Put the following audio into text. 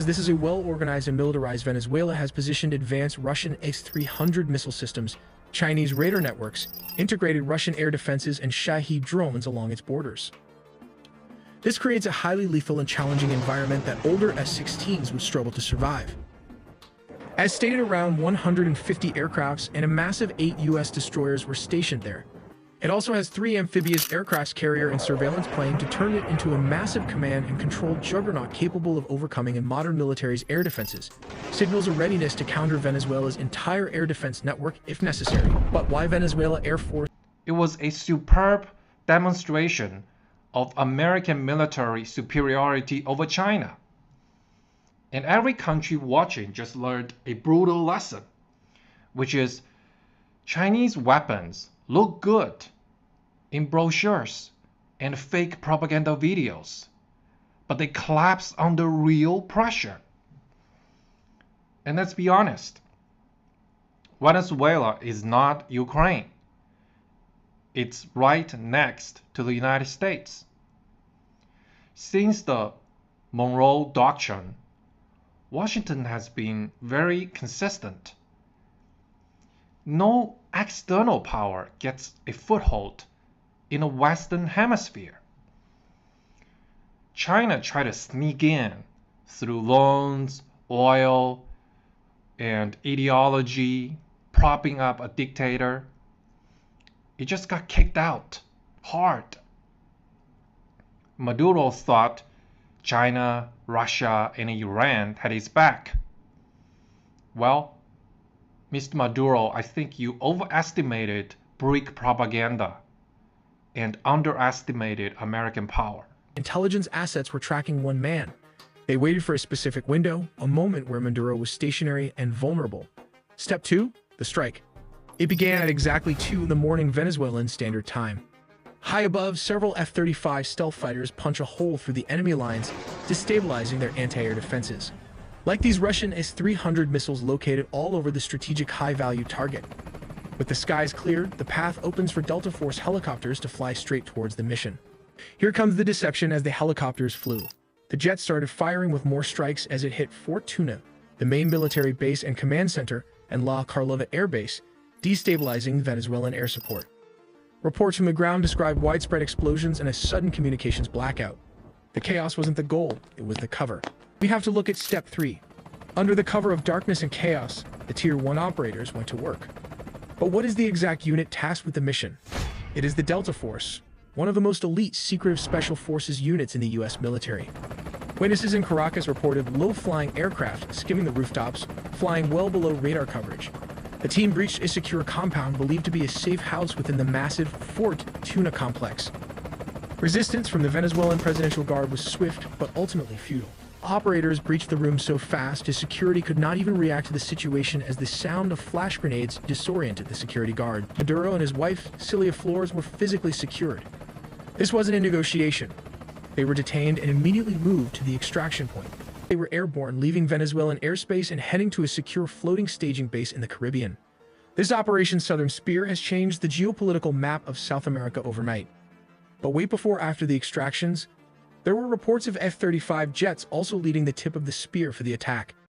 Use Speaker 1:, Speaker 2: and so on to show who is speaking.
Speaker 1: This is a well-organized and militarized Venezuela has positioned advanced Russian S-300 missile systems, Chinese radar networks, integrated Russian air defenses, and Shahed drones along its borders. This creates a highly lethal and challenging environment that older S-16s would struggle to survive. As stated, around 150 aircrafts and a massive 8 U.S. destroyers were stationed there. It also has 3 amphibious aircraft carrier and surveillance plane to turn it into a massive command and control juggernaut capable of overcoming a modern military's air defenses. Signals a readiness to counter Venezuela's entire air defense network if necessary. But why Venezuela Air Force?
Speaker 2: It was a superb demonstration of American military superiority over China. And every country watching just learned a brutal lesson, which is Chinese weapons look good in brochures and fake propaganda videos, but they collapse under real pressure. And let's be honest, Venezuela is not Ukraine. It's right next to the United States. Since the Monroe Doctrine, Washington has been very consistent. No external power gets a foothold in the Western Hemisphere. China tried to sneak in through loans, oil, and ideology, propping up a dictator. It just got kicked out hard. Maduro thought China, Russia, and Iran had his back. Well, Mr. Maduro, I think you overestimated BRIC propaganda and underestimated American power.
Speaker 1: Intelligence assets were tracking one man. They waited for a specific window, a moment where Maduro was stationary and vulnerable. Step 2, the strike. It began at exactly 2 in the morning Venezuelan Standard Time. High above, several F-35 stealth fighters punch a hole through the enemy lines, destabilizing their anti-air defenses. Like these Russian S-300 missiles located all over the strategic high-value target. With the skies cleared, the path opens for Delta Force helicopters to fly straight towards the mission. Here comes the deception as the helicopters flew. The jets started firing with more strikes as it hit Fort Tuna, the main military base and command center, and La Carlova Air Base, destabilizing Venezuelan air support. Reports from the ground describe widespread explosions and a sudden communications blackout. The chaos wasn't the goal, it was the cover. We have to look at Step 3. Under the cover of darkness and chaos, the Tier 1 operators went to work. But what is the exact unit tasked with the mission? It is the Delta Force, one of the most elite secretive special forces units in the U.S. military. Witnesses in Caracas reported low-flying aircraft skimming the rooftops, flying well below radar coverage. The team breached a secure compound believed to be a safe house within the massive Fort Tuna complex. Resistance from the Venezuelan Presidential Guard was swift but ultimately futile. Operators breached the room so fast his security could not even react to the situation as the sound of flash grenades disoriented the security guard. Maduro and his wife, Celia Flores, were physically secured. This wasn't a negotiation. They were detained and immediately moved to the extraction point. They were airborne, leaving Venezuelan airspace and heading to a secure floating staging base in the Caribbean. This Operation Southern Spear has changed the geopolitical map of South America overnight. But wait, before after the extractions, there were reports of F-35 jets also leading the tip of the spear for the attack.